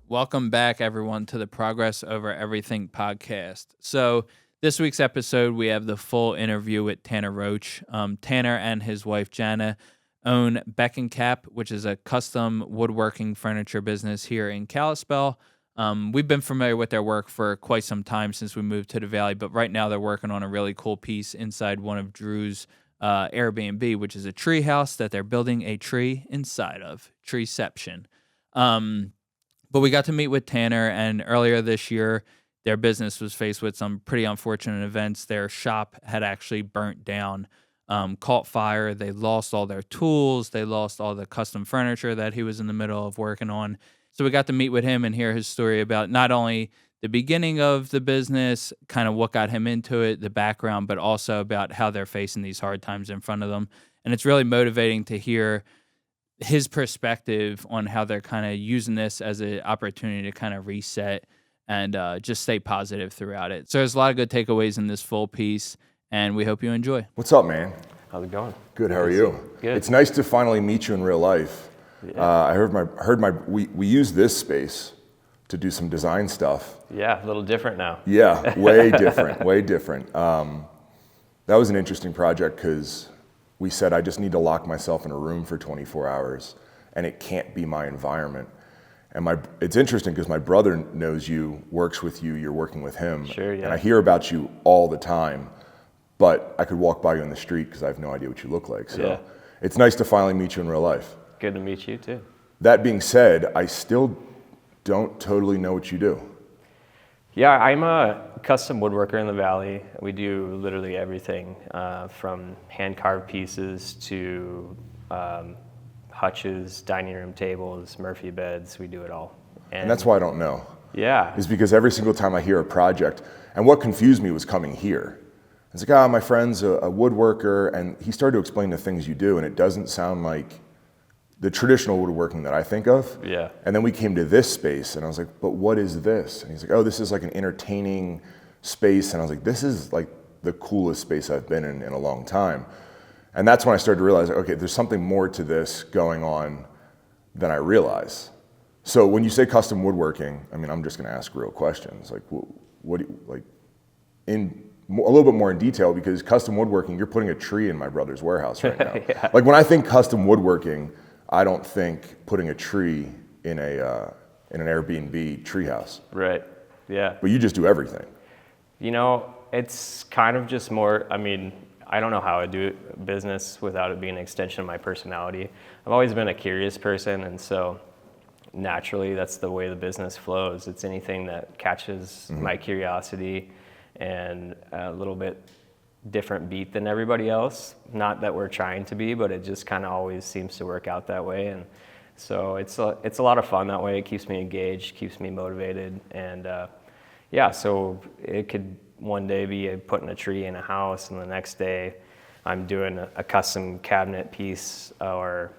Welcome back, everyone, to the Progress Over Everything podcast. So, this week's episode, we have the full interview with Tanner Roach. Tanner and his wife, Jana, own Beck, which is a custom woodworking furniture business here in Kalispell. We've been familiar with their work for quite some time since we moved to the Valley, but right now they're working on a really cool piece inside one of Drew's Airbnb, which is a tree house that they're building a tree inside of, Treeception. But we got to meet with Tanner, and earlier this year, their business was faced with some pretty unfortunate events. Their shop had actually burnt down, caught fire. They lost all their tools. They lost all the custom furniture that he was in the middle of working on. So we got to meet with him and hear his story about not only the beginning of the business, kind of what got him into it, the background, but also about how they're facing these hard times in front of them. And it's really motivating to hear his perspective on how they're kind of using this as an opportunity to kind of reset and just stay positive throughout it. So there's a lot of good takeaways in this full piece, and we hope you enjoy. What's up, man? How's it going? Good. How are you? Good. It's nice to finally meet you in real life. Yeah. We use this space to do some design stuff. Yeah, a little different now. Yeah, way different, way different. That was an interesting project because we said I just need to lock myself in a room for 24 hours, and it can't be my environment. And it's interesting because my brother knows you, works with you, you're working with him. Sure, yeah. And I hear about you all the time, but I could walk by you in the street because I have no idea what you look like. So Yeah. It's nice to finally meet you in real life. Good to meet you too. That being said, I still don't totally know what you do. Yeah, I'm a custom woodworker in the Valley. We do literally everything from hand-carved pieces to hutches, dining room tables, Murphy beds. We do it all. And that's why I don't know. Yeah. Is because every single time I hear a project, and what confused me was coming here. It's like, my friend's a woodworker, and he started to explain the things you do, and it doesn't sound like the traditional woodworking that I think of. Yeah. And then we came to this space, and I was like, but what is this? And he's like, oh, this is like an entertaining space. And I was like, this is like the coolest space I've been in a long time. And that's when I started to realize, okay, there's something more to this going on than I realize. So when you say custom woodworking, I mean, I'm just gonna ask real questions. Like, what do you, like, in a little bit more in detail, because custom woodworking, you're putting a tree in my brother's warehouse right now. Yeah. Like when I think custom woodworking, I don't think putting a tree in an Airbnb treehouse. Right. Yeah. But you just do everything. You know, it's kind of just more, I mean, I don't know how I do business without it being an extension of my personality. I've always been a curious person, and so naturally that's the way the business flows. It's anything that catches my curiosity and a little bit different beat than everybody else. Not that we're trying to be, but it just kind of always seems to work out that way. And so it's a lot of fun that way. It keeps me engaged, keeps me motivated. And so it could one day be putting a tree in a house, and the next day I'm doing a custom cabinet piece, or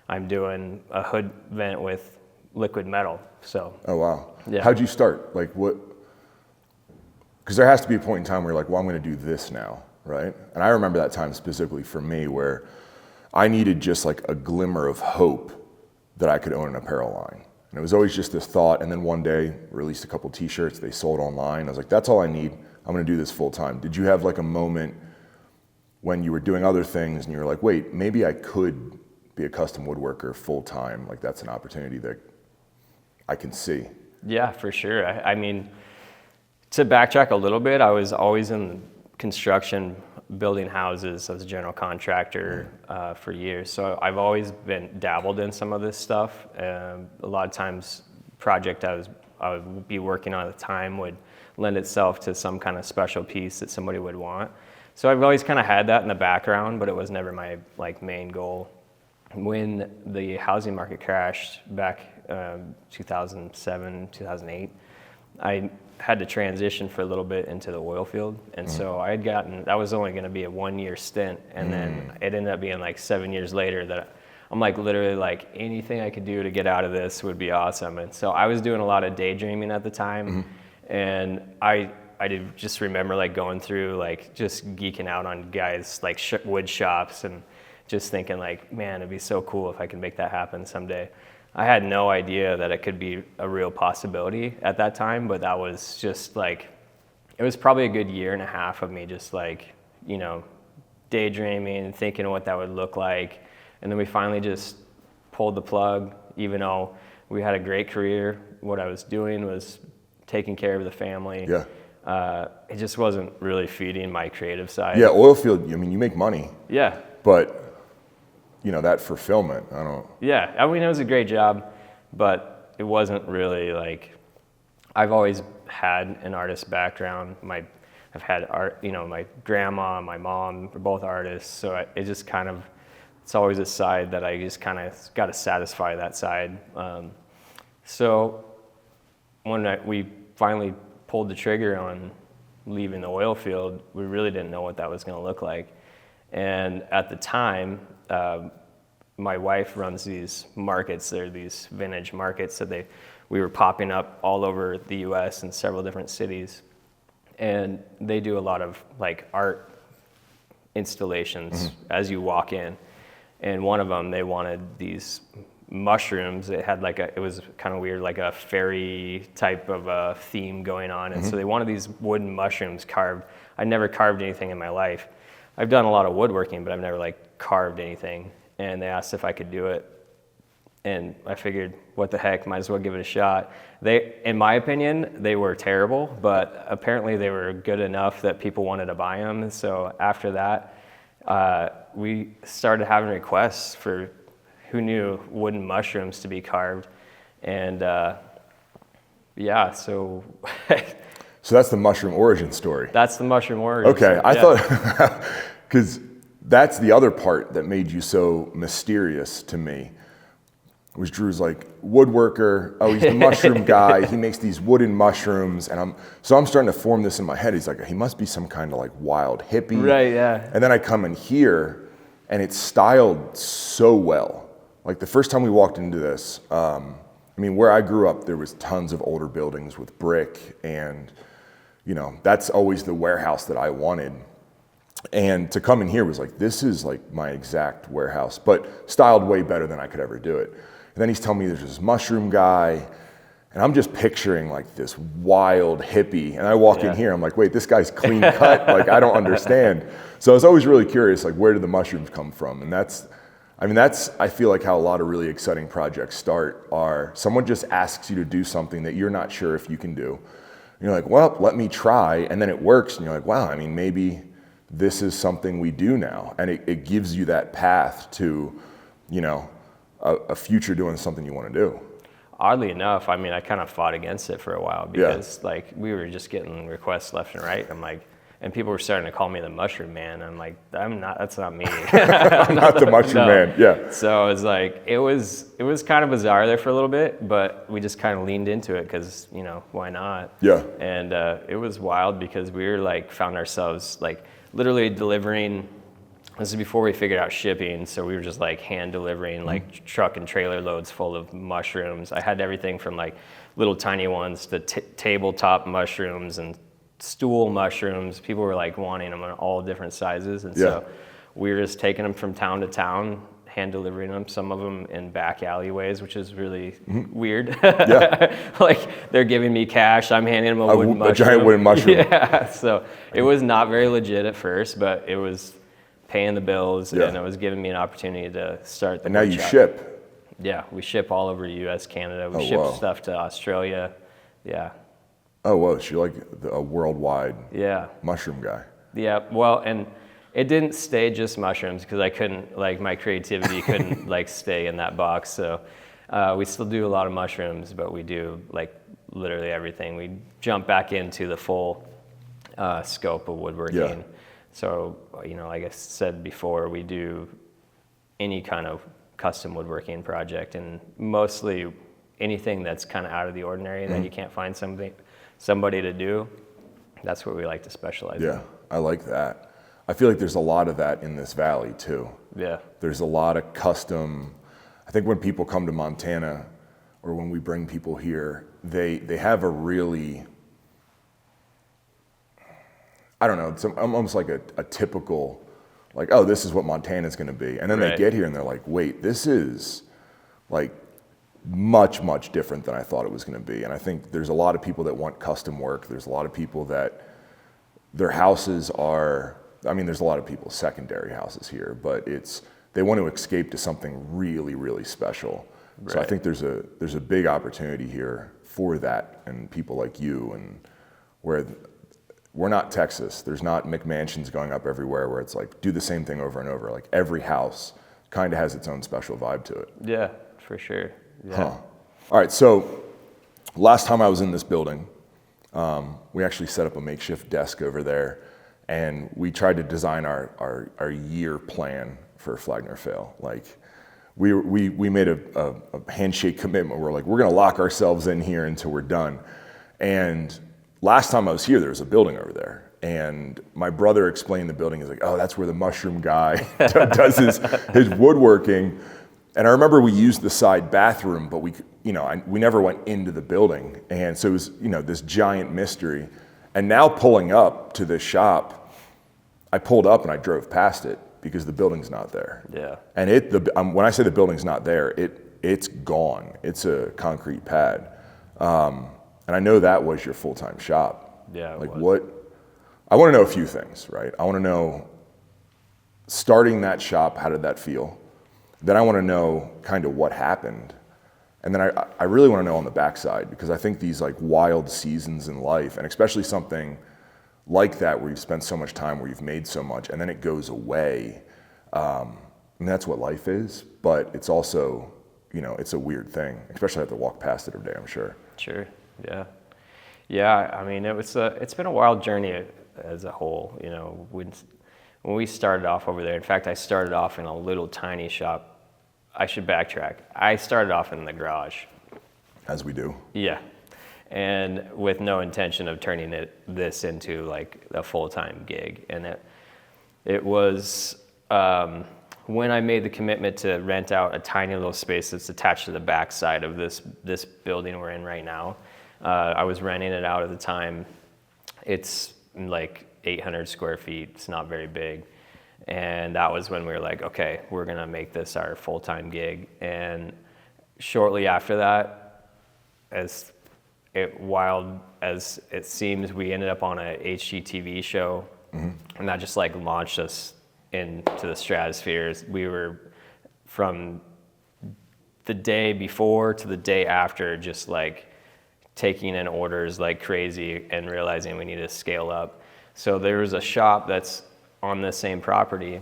I'm doing a hood vent with liquid metal. So. Oh, wow. Yeah. How'd you start? Like what? Because there has to be a point in time where you're like, well, I'm going to do this now, right? And I remember that time specifically for me where I needed just like a glimmer of hope that I could own an apparel line. And it was always just this thought. And then one day released a couple t-shirts, they sold online. I was like, that's all I need. I'm going to do this full time. Did you have like a moment when you were doing other things and you were like, wait, maybe I could be a custom woodworker full time? Like that's an opportunity that I can see. Yeah, for sure. I mean, to backtrack a little bit, I was always in construction, building houses. I was a general contractor for years. So I've always been dabbled in some of this stuff. A lot of times, project I would be working on at the time would lend itself to some kind of special piece that somebody would want. So I've always kind of had that in the background, but it was never my main goal. When the housing market crashed back 2007, 2008, I had to transition for a little bit into the oil field. And so I had that was only going to be a 1-year stint. And then it ended up being 7 years later that I'm literally anything I could do to get out of this would be awesome. And so I was doing a lot of daydreaming at the time. And I did just remember going through just geeking out on guys wood shops and just thinking man, it'd be so cool if I could make that happen someday. I had no idea that it could be a real possibility at that time, but that was just like, it was probably a good year and a half of me just like, you know, daydreaming, thinking of what that would look like. And then we finally just pulled the plug, even though we had a great career. What I was doing was taking care of the family. Yeah. It just wasn't really feeding my creative side. Yeah, oil field, I mean, you make money. Yeah. But, you know, that fulfillment, I don't. Yeah, I mean, it was a great job, but it wasn't really like, I've always had an artist background. I've had art, you know, my grandma, my mom were both artists. So it just kind of, it's always a side that I just kind of got to satisfy that side. So when we finally pulled the trigger on leaving the oil field, we really didn't know what that was going to look like. And at the time, my wife runs these markets. They're these vintage markets. So we were popping up all over the U.S. in several different cities. And they do a lot of like art installations as you walk in. And one of them, they wanted these mushrooms. It had like it was kind of weird, like a fairy type of a theme going on. And so they wanted these wooden mushrooms carved. I never carved anything in my life. I've done a lot of woodworking, but I've never like carved anything. And they asked if I could do it. And I figured, what the heck, might as well give it a shot. In my opinion, they were terrible, but apparently they were good enough that people wanted to buy them. So after that, we started having requests for who knew wooden mushrooms to be carved. And yeah, so. So that's the mushroom origin story. That's the mushroom origin Okay, story. I thought, because that's the other part that made you so mysterious to me. Was Drew's like, woodworker, oh, he's the mushroom guy, he makes these wooden mushrooms, and I'm starting to form this in my head. He's like, he must be some kind of like wild hippie. Right, yeah. And then I come in here, and it's styled so well. Like the first time we walked into this, I mean, where I grew up, there was tons of older buildings with brick, and you know, that's always the warehouse that I wanted. And to come in here was like, this is like my exact warehouse, but styled way better than I could ever do it. And then he's telling me there's this mushroom guy, and I'm just picturing like this wild hippie. And I walk in here, I'm like, wait, this guy's clean cut. Like, I don't understand. So I was always really curious, like, where did the mushrooms come from? And that's, I feel like how a lot of really exciting projects start are someone just asks you to do something that you're not sure if you can do. And you're like, well, let me try. And then it works. And you're like, wow, I mean, maybe this is something we do now. And it gives you that path to, you know, a future doing something you want to do. Oddly enough, I mean, I kind of fought against it for a while because like we were just getting requests left and right. I'm like, and people were starting to call me the mushroom man. I'm like, that's not me. I'm not the mushroom man, yeah. So it was like, it was kind of bizarre there for a little bit, but we just kind of leaned into it because, you know, why not? Yeah. And it was wild because we were like, found ourselves like literally delivering. This is before we figured out shipping, so we were just like hand delivering like truck and trailer loads full of mushrooms. I had everything from like little tiny ones to tabletop mushrooms and stool mushrooms. People were like wanting them in all different sizes, and so we were just taking them from town to town, hand delivering them. Some of them in back alleyways, which is really weird. Like they're giving me cash, I'm handing them a giant wooden mushroom. Yeah, so it was not very legit at first, but it was paying the bills, and it was giving me an opportunity to start the And now you shop. ship. Yeah, we ship all over U.S., Canada. We ship stuff to Australia. Yeah. Oh, whoa, so you're like a worldwide mushroom guy. Yeah, well, and it didn't stay just mushrooms because I couldn't, like my creativity couldn't like stay in that box. So we still do a lot of mushrooms, but we do like literally everything. We jump back into the full scope of woodworking. Yeah. So, you know, like I said before, we do any kind of custom woodworking project, and mostly anything that's kind of out of the ordinary that you can't find somebody to do. That's what we like to specialize in. Yeah, I like that. I feel like there's a lot of that in this valley too. Yeah. There's a lot of custom. I think when people come to Montana, or when we bring people here, they have a really, I don't know, it's almost like a typical, like, oh, this is what Montana's going to be. And then they get here and they're like, wait, this is like much, much different than I thought it was going to be. And I think there's a lot of people that want custom work. There's a lot of people that their houses are, I mean, there's a lot of people, secondary houses here, but they want to escape to something really, really special. Right. So I think there's a big opportunity here for that, and people like you, and where we're not Texas. There's not McMansions going up everywhere where it's like do the same thing over and over. Like every house kind of has its own special vibe to it. Yeah, for sure. Yeah. Huh. All right, so last time I was in this building, we actually set up a makeshift desk over there, and we tried to design our year plan for Flag Nor Fail. Like we made a handshake commitment. We're like, we're gonna lock ourselves in here until we're done. And last time I was here, there was a building over there. And my brother explained the building. He's like, oh, that's where the mushroom guy does his woodworking. And I remember we used the side bathroom, but we never went into the building. And so it was, this giant mystery. And now pulling up to this shop, I pulled up and I drove past it because the building's not there. Yeah. And when I say the building's not there, it's gone. It's a concrete pad. And I know that was your full-time shop. Yeah. Like I want to know a few things, right? I want to know, starting that shop, how did that feel? Then I want to know kind of what happened. And then I really want to know on the backside, because I think these like wild seasons in life, and especially something like that where you've spent so much time, where you've made so much, and then it goes away. I mean, that's what life is, but it's also, it's a weird thing, especially I have to walk past it every day, I'm sure. Sure. Yeah. Yeah. I mean, it's been a wild journey as a whole. When we started off over there, in fact, I started off in a little tiny shop. I should backtrack. I started off in the garage. As we do. Yeah. And with no intention of turning this into like a full-time gig. And it was when I made the commitment to rent out a tiny little space that's attached to the back side of this building we're in right now. I was renting it out at the time. It's like 800 square feet. It's not very big. And that was when we were like, okay, we're going to make this our full-time gig. And shortly after that, as wild as it seems, we ended up on a HGTV show. Mm-hmm. And that just like launched us into the stratosphere. We were, from the day before to the day after, just like taking in orders like crazy and realizing we need to scale up. So there was a shop that's on the same property.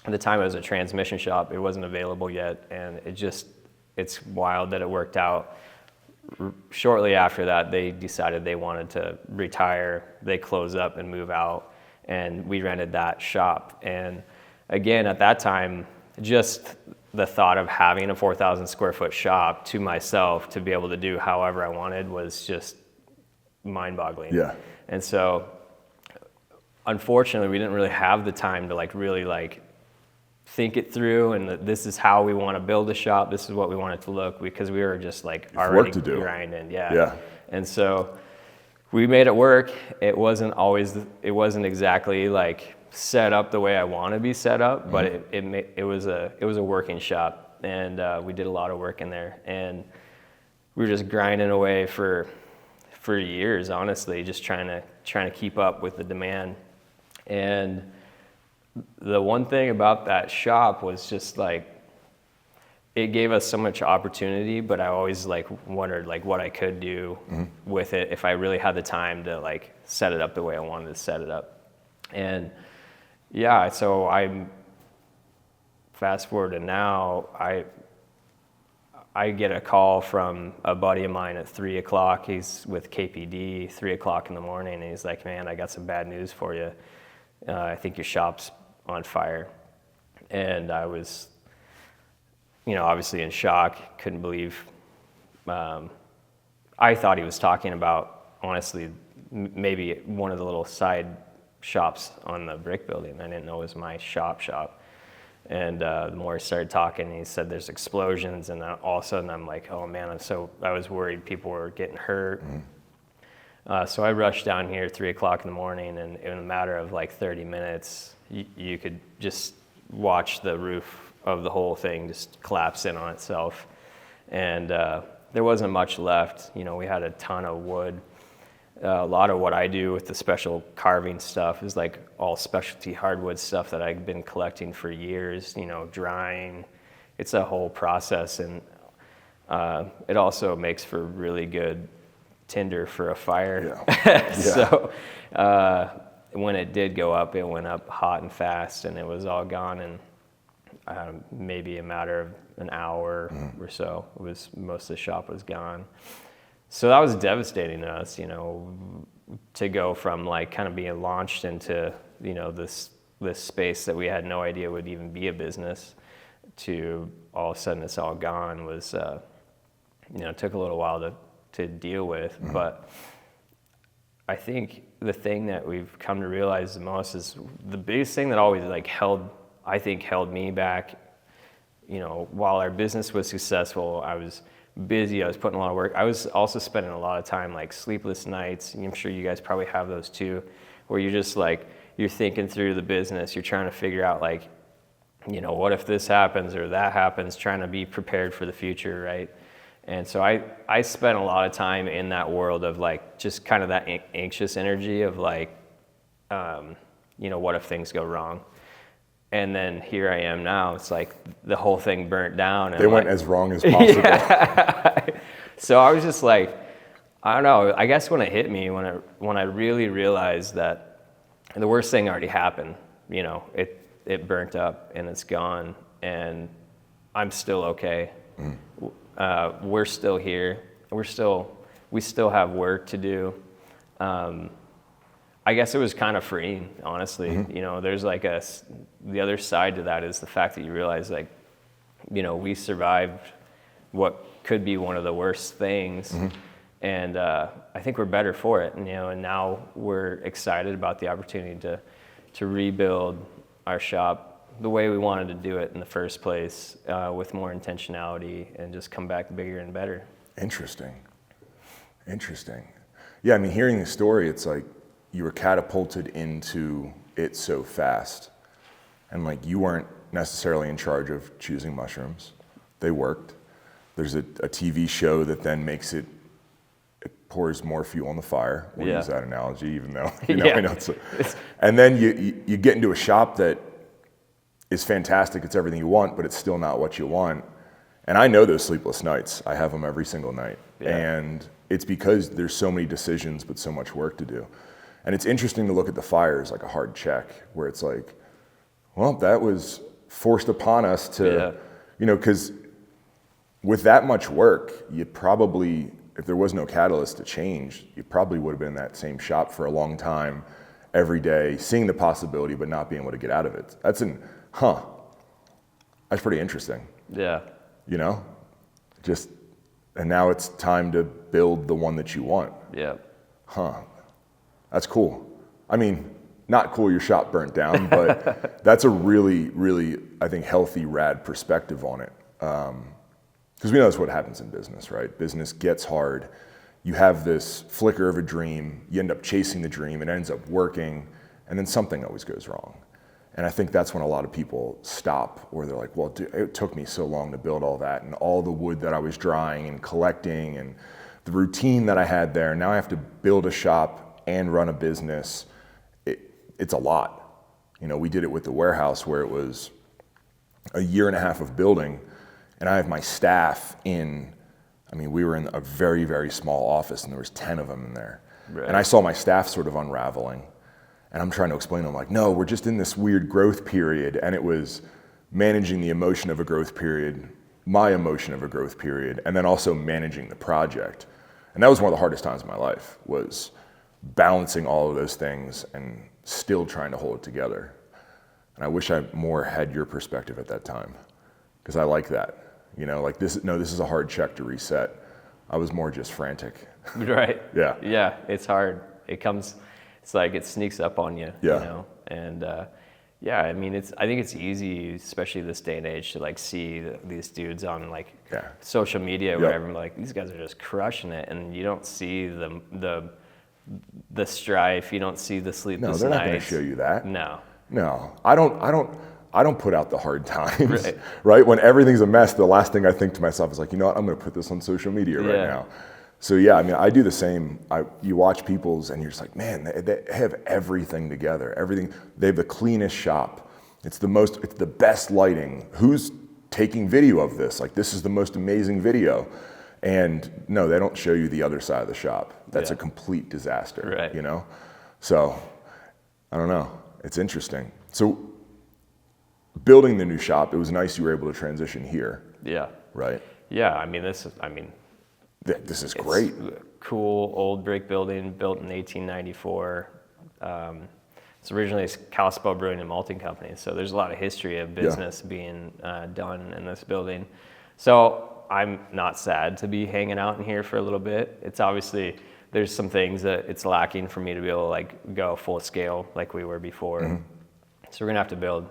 At the time it was a transmission shop. It wasn't available yet, and it's wild that it worked out. Shortly after that, they decided they wanted to retire. They close up and move out, and we rented that shop. And again, at that time, just the thought of having a 4,000 square foot shop to myself to be able to do however I wanted was just mind-boggling. Yeah. And so, unfortunately, we didn't really have the time to really think it through, and this is how we want to build a shop. This is what we want it to look, because we were just already grinding. Yeah. And so we made it work. It wasn't exactly set up the way I want to be set up, but it was a working shop, and we did a lot of work in there, and we were just grinding away for years, honestly, just trying to keep up with the demand. And the one thing about that shop was just it gave us so much opportunity, but I always wondered what I could do with it if I really had the time to set it up the way I wanted to set it up. And yeah, so I'm fast forward to now, I get a call from a buddy of mine at 3 o'clock. He's with KPD, 3 o'clock in the morning, and he's like, man, I got some bad news for you. I think your shop's on fire. And I was, obviously in shock, couldn't believe. I thought he was talking about, honestly, maybe one of the little side shops on the brick building. I didn't know it was my shop. And the more he started talking, he said there's explosions, and all of a sudden I'm like, oh man, I was worried people were getting hurt. So I rushed down here at 3 o'clock in the morning, and in a matter of 30 minutes, you could just watch the roof of the whole thing just collapse in on itself. and there wasn't much left. You know, we had a ton of wood. A lot of what I do with the special carving stuff is like all specialty hardwood stuff that I've been collecting for years, you know, drying. It's a whole process, and it also makes for really good tinder for a fire. Yeah. So when it did go up, it went up hot and fast, and it was all gone in maybe a matter of an hour or so. Most of the shop was gone. So that was devastating to us, you know, to go from like kind of being launched into, you know, this space that we had no idea would even be a business, to all of a sudden it's all gone was, you know, it took a little while to deal with. But I think the thing that we've come to realize the most is the biggest thing that always like held me back. You know, while our business was successful, I was busy, I was putting a lot of work. I was also spending a lot of time like sleepless nights, and I'm sure you guys probably have those too, where you're just like, you're thinking through the business, you're trying to figure out like, you know, what if this happens or that happens, trying to be prepared for the future, right? And so I spent a lot of time in that world of like just kind of that anxious energy of like, you know, what if things go wrong? And then here I am now. It's like the whole thing burnt down. And they went as wrong as possible. Yeah. So I was just like, I don't know. I guess when it hit me, when I really realized that the worst thing already happened, you know, it burnt up and it's gone, and I'm still okay. We're still here. We still have work to do. I guess it was kind of freeing, honestly. You know, there's like the other side to that is the fact that you realize, like, you know, we survived what could be one of the worst things, and I think we're better for it. And, you know, and now we're excited about the opportunity to rebuild our shop the way we wanted to do it in the first place, with more intentionality, and just come back bigger and better. Interesting. Yeah, I mean, hearing the story, it's like you were catapulted into it so fast, and like you weren't necessarily in charge of choosing mushrooms. They worked. There's a TV show that then makes it pours more fuel on the fire. We'll use that analogy, even though, you know, I know it's and then you get into a shop that is fantastic. It's everything you want, but it's still not what you want. And I know those sleepless nights. I have them every single night. And it's because there's so many decisions, but so much work to do. And it's interesting to look at the fire as like a hard check, where it's like, well, that was forced upon us to, you know, because with that much work, you probably, if there was no catalyst to change, you probably would have been in that same shop for a long time, every day, seeing the possibility, but not being able to get out of it. That's pretty interesting. Yeah. You know, and now it's time to build the one that you want. Yeah. That's cool. I mean, not cool your shop burnt down, but that's a really, really, I think, healthy, rad perspective on it. Because we know that's what happens in business, right? Business gets hard. You have this flicker of a dream. You end up chasing the dream. It ends up working. And then something always goes wrong. And I think that's when a lot of people stop, where they're like, well, dude, it took me so long to build all that, and all the wood that I was drying and collecting, and the routine that I had there. Now I have to build a shop and run a business. It's a lot. You know, we did it with the warehouse, where it was a year and a half of building, and I have my staff we were in a very, very small office, and there was 10 of them in there. Right. And I saw my staff sort of unraveling. And I'm trying to explain to them, like, no, we're just in this weird growth period. And it was managing the emotion of a growth period, my emotion of a growth period, and then also managing the project. And that was one of the hardest times of my life, was balancing all of those things and still trying to hold it together. And I wish I more had your perspective at that time, because I like that. You know, like this is a hard check to reset. I was more just frantic. Right. Yeah. Yeah, it's hard. It's like it sneaks up on you, you know? And I mean, I think it's easy, especially this day and age, to like see these dudes on like social media or whatever, like these guys are just crushing it, and you don't see the strife, you don't see the sleepless nights. No, they're not going to show you that. No. No, I don't. I don't put out the hard times, right? When everything's a mess, the last thing I think to myself is like, you know what, I'm going to put this on social media right now. So yeah, I mean, I do the same. You watch people's and you're just like, man, they have everything together. Everything. They have the cleanest shop. It's the best lighting. Who's taking video of this? Like, this is the most amazing video. And no, they don't show you the other side of the shop. That's a complete disaster, you know? So, I don't know. It's interesting. So, building the new shop, it was nice you were able to transition here. Yeah. Right? Yeah, I mean, this is great. Cool old brick building built in 1894. It's originally a Kalispell Brewing and Malting Company, so there's a lot of history of business being done in this building. So I'm not sad to be hanging out in here for a little bit. It's obviously, there's some things that it's lacking for me to be able to like go full scale like we were before. So we're gonna have to build,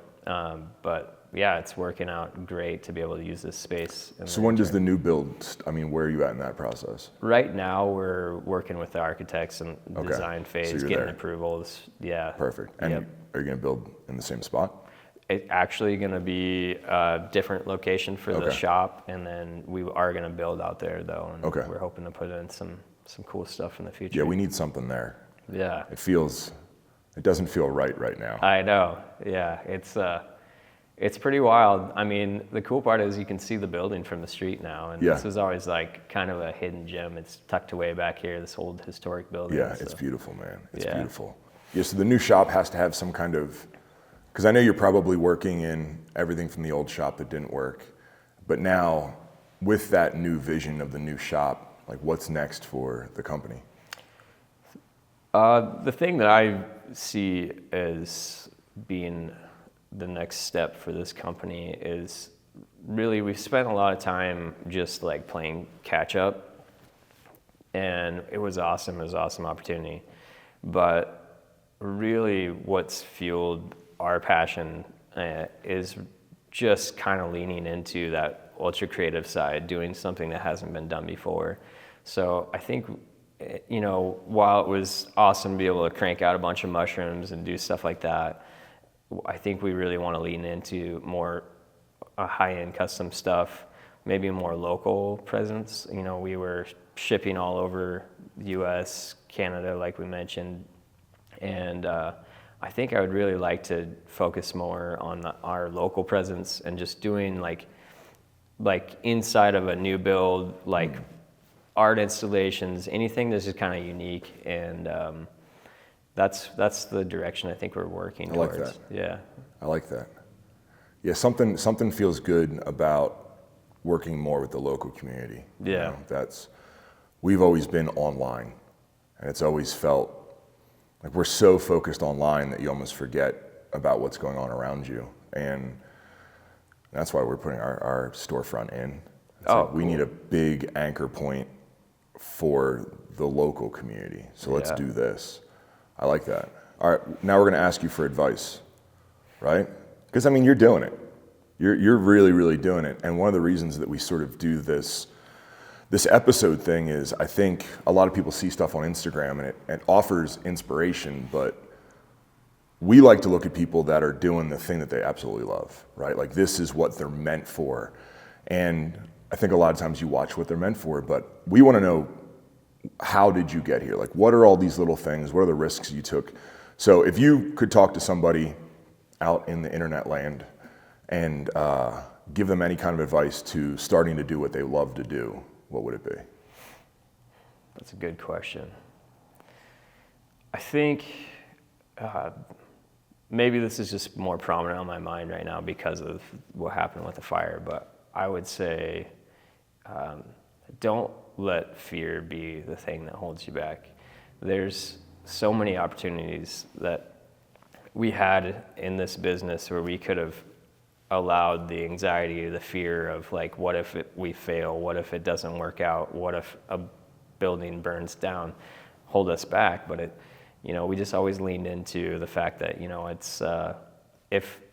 but yeah, it's working out great to be able to use this space. So when does the new build, I mean, where are you at in that process? Right now, we're working with the architects and design phase, so getting there. approvals. Yeah. Perfect. And are you going to build in the same spot? It's actually going to be a different location for the shop, and then we are going to build out there, though, and we're hoping to put in some cool stuff in the future. Yeah, we need something there. Yeah. It doesn't feel right now. I know. Yeah, it's pretty wild. I mean, the cool part is you can see the building from the street now, and this was always like kind of a hidden gem. It's tucked away back here, this old historic building. Yeah, it's beautiful, man. It's beautiful. Yeah, so the new shop has to have some kind of, because I know you're probably working in everything from the old shop that didn't work, but now with that new vision of the new shop, like what's next for the company? The thing that I see as being the next step for this company is really, we've spent a lot of time just like playing catch up, and it was awesome. It was an awesome opportunity. But really what's fueled our passion is just kind of leaning into that ultra creative side, doing something that hasn't been done before. So I think, you know, while it was awesome to be able to crank out a bunch of mushrooms and do stuff like that, I think we really want to lean into more high-end custom stuff, maybe a more local presence. You know, we were shipping all over the U.S., Canada, like we mentioned, and I think I would really like to focus more on our local presence and just doing like inside of a new build, like art installations, anything that's just kind of unique, and that's the direction I think we're working towards. I like that. Yeah. I like that. Yeah, something feels good about working more with the local community. Yeah. You know, we've always been online, and it's always felt like we're so focused online that you almost forget about what's going on around you. And that's why we're putting our storefront in. We need a big anchor point for the local community. So let's do this. I like that. All right, now we're going to ask you for advice, right? Because, I mean, you're doing it. You're really, really doing it. And one of the reasons that we sort of do this episode thing is I think a lot of people see stuff on Instagram and it offers inspiration, but we like to look at people that are doing the thing that they absolutely love, right? Like, this is what they're meant for. And I think a lot of times you watch what they're meant for, but we want to know, how did you get here? Like, what are all these little things? What are the risks you took? So if you could talk to somebody out in the internet land and give them any kind of advice to starting to do what they love to do, what would it be? That's a good question. I think maybe this is just more prominent on my mind right now because of what happened with the fire, but I would say don't let fear be the thing that holds you back. There's so many opportunities that we had in this business where we could have allowed the anxiety, the fear of like, what if we fail? What if it doesn't work out? What if a building burns down? Hold us back. But we just always leaned into the fact that, it's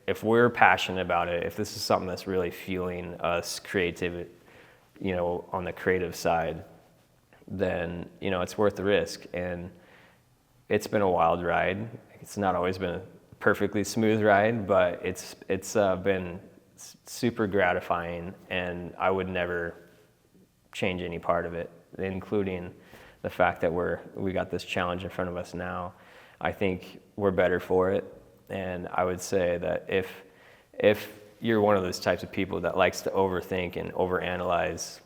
if we're passionate about it, if this is something that's really fueling us creativity, on the creative side, then, it's worth the risk. And it's been a wild ride. It's not always been perfectly smooth ride, but it's been super gratifying, and I would never change any part of it, including the fact that we got this challenge in front of us now. I think we're better for it, and I would say that if you're one of those types of people that likes to overthink and overanalyze,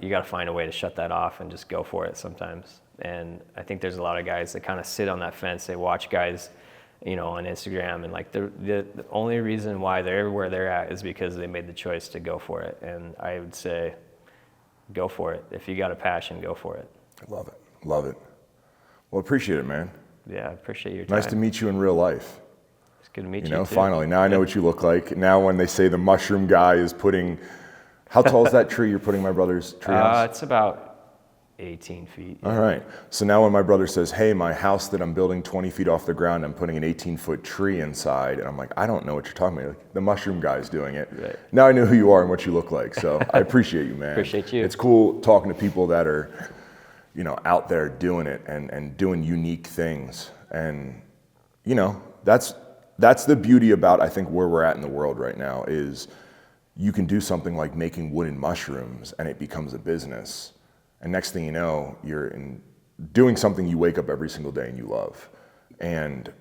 you got to find a way to shut that off and just go for it sometimes. And I think there's a lot of guys that kind of sit on that fence. They watch guys, on Instagram, and like the only reason why they're where they're at is because they made the choice to go for it. And I would say, go for it. If you got a passion, go for it. Love it. Love it. Well, appreciate it, man. Yeah, I appreciate your time. Nice to meet you in real life. It's good to meet you too. Finally. Now I know what you look like. Now when they say the mushroom guy is putting, how tall is that tree you're putting my brother's tree house? It's about 18 feet. All right. So now when my brother says, hey, my house that I'm building 20 feet off the ground, I'm putting an 18-foot tree inside. And I'm like, I don't know what you're talking about. Like, the mushroom guy's doing it. Right. Now I know who you are and what you look like. So I appreciate you, man. Appreciate you. It's cool talking to people that are, out there doing it and doing unique things. And, that's the beauty about, I think, where we're at in the world right now is you can do something like making wooden mushrooms and it becomes a business. And next thing you know, you're doing something you wake up every single day and you love. And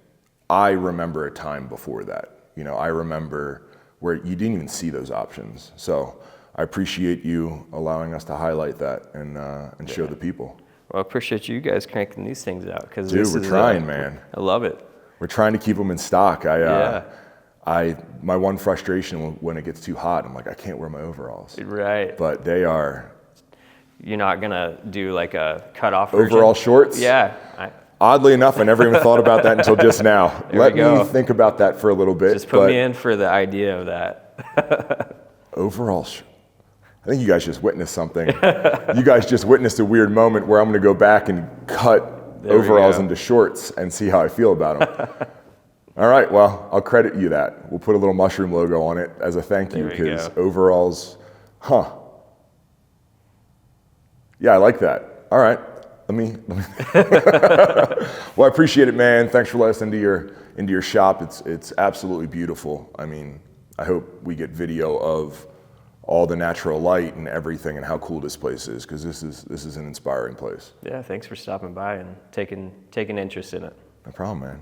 I remember a time before that. I remember where you didn't even see those options. So I appreciate you allowing us to highlight that and show the people. Well, I appreciate you guys cranking these things out. Dude, we're trying, man. I love it. We're trying to keep them in stock. My one frustration when it gets too hot, I'm like, I can't wear my overalls. Right. But they are. You're not gonna do like a cut-off version? Overall shorts? Yeah. Oddly enough, I never even thought about that until just now. Let me think about that for a little bit. Just put me in for the idea of that. Overall I think you guys just witnessed something. You guys just witnessed a weird moment where I'm gonna go back and cut overalls into shorts and see how I feel about them. All right, well, I'll credit you that. We'll put a little mushroom logo on it as a thank you, because overalls, Yeah, I like that. All right, let me. Well, I appreciate it, man. Thanks for letting us into your shop. It's absolutely beautiful. I mean, I hope we get video of all the natural light and everything and how cool this place is, because this is an inspiring place. Yeah, thanks for stopping by and taking interest in it. No problem, man.